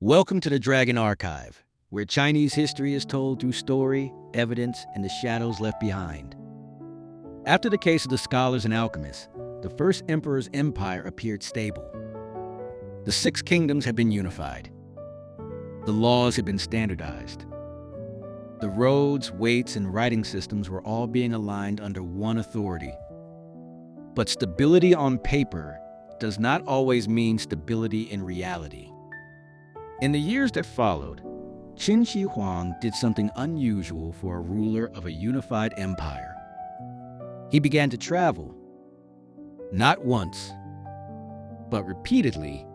Welcome to the Dragon Archive, where Chinese history is told through story, evidence, and the shadows left behind. After the case of the scholars and alchemists, the first emperor's empire appeared stable. The six kingdoms had been unified. The laws had been standardized. The roads, weights, and writing systems were all being aligned under one authority. But stability on paper does not always mean stability in reality. In the years that followed, Qin Shi Huang did something unusual for a ruler of a unified empire. He began to travel, not once, but repeatedly,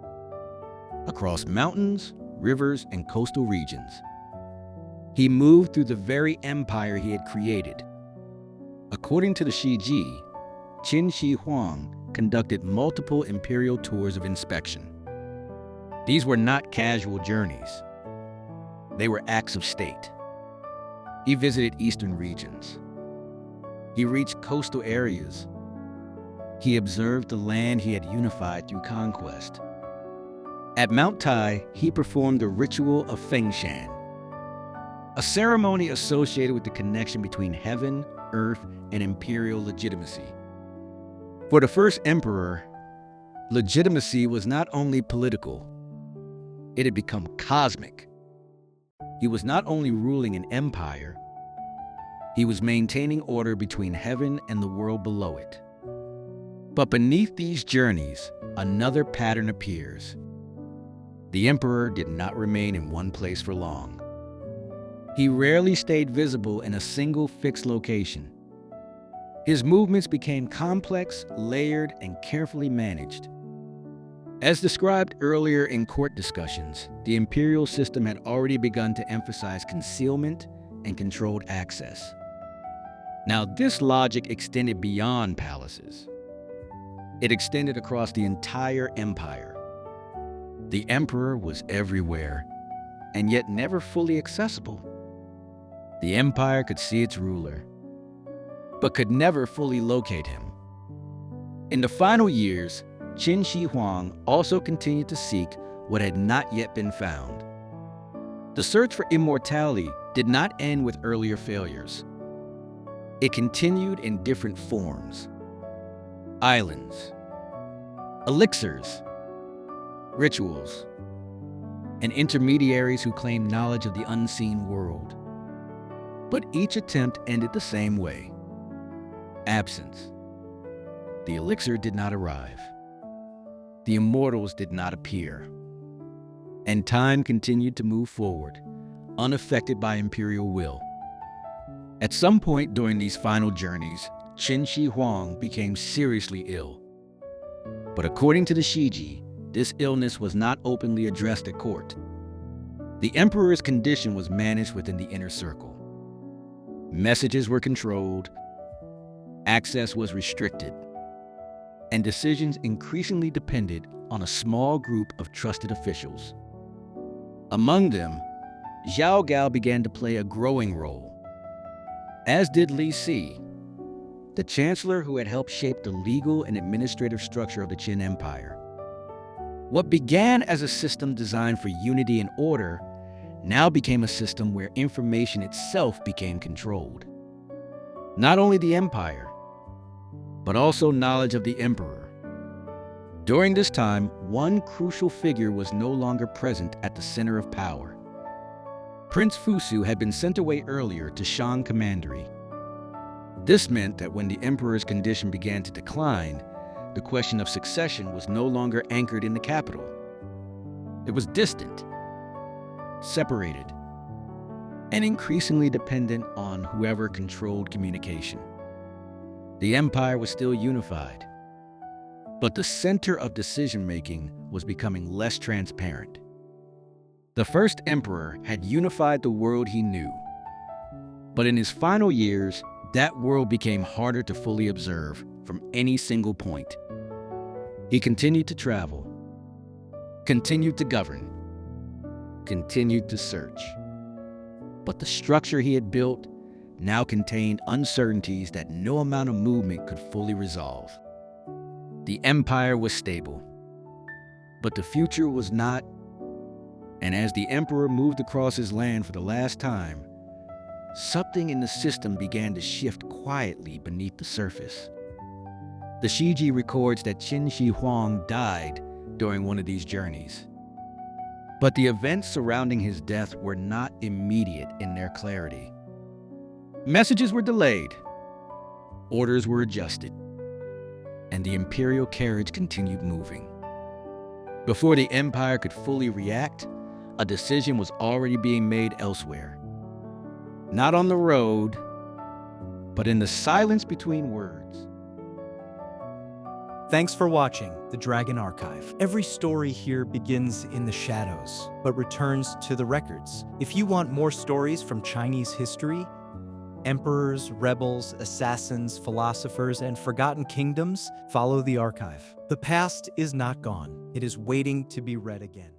across mountains, rivers, and coastal regions. He moved through the very empire he had created. According to the Shiji, Qin Shi Huang conducted multiple imperial tours of inspection. These were not casual journeys. They were acts of state. He visited eastern regions. He reached coastal areas. He observed the land he had unified through conquest. At Mount Tai, he performed the ritual of Fengshan, a ceremony associated with the connection between heaven, earth, and imperial legitimacy. For the first emperor, legitimacy was not only political, it had become cosmic. He was not only ruling an empire, he was maintaining order between heaven and the world below it. But beneath these journeys, another pattern appears. The emperor did not remain in one place for long. He rarely stayed visible in a single fixed location. His movements became complex, layered, and carefully managed. As described earlier in court discussions, the imperial system had already begun to emphasize concealment and controlled access. Now, this logic extended beyond palaces. It extended across the entire empire. The emperor was everywhere, and yet never fully accessible. The empire could see its ruler, but could never fully locate him. In the final years, Qin Shi Huang also continued to seek what had not yet been found. The search for immortality did not end with earlier failures. It continued in different forms: islands, elixirs, rituals, and intermediaries who claimed knowledge of the unseen world. But each attempt ended the same way: absence. The elixir did not arrive. The immortals did not appear. And time continued to move forward, unaffected by imperial will. At some point during these final journeys, Qin Shi Huang became seriously ill. But according to the Shiji, this illness was not openly addressed at court. The emperor's condition was managed within the inner circle. Messages were controlled, access was restricted, and decisions increasingly depended on a small group of trusted officials. Among them, Zhao Gao began to play a growing role, as did Li Si, the chancellor who had helped shape the legal and administrative structure of the Qin Empire. What began as a system designed for unity and order now became a system where information itself became controlled. Not only the empire, but also knowledge of the emperor. During this time, one crucial figure was no longer present at the center of power. Prince Fusu had been sent away earlier to Shang Commandery. This meant that when the emperor's condition began to decline, the question of succession was no longer anchored in the capital. It was distant, separated, and increasingly dependent on whoever controlled communication. The empire was still unified, but the center of decision-making was becoming less transparent. The first emperor had unified the world he knew, but in his final years, that world became harder to fully observe from any single point. He continued to travel, continued to govern, continued to search. But the structure he had built now contained uncertainties that no amount of movement could fully resolve. The empire was stable, but the future was not And as the emperor moved across his land for the last time, something in the system began to shift quietly beneath the surface. The Shiji records that Qin Shi Huang died during one of these journeys. But the events surrounding his death were not immediate in their clarity. Messages were delayed, orders were adjusted, and the imperial carriage continued moving. Before the empire could fully react, a decision was already being made elsewhere. Not on the road, but in the silence between words. Thanks for watching The Dragon Archive. Every story here begins in the shadows, but returns to the records. If you want more stories from Chinese history, emperors, rebels, assassins, philosophers, and forgotten kingdoms, follow the archive. The past is not gone. It is waiting to be read again.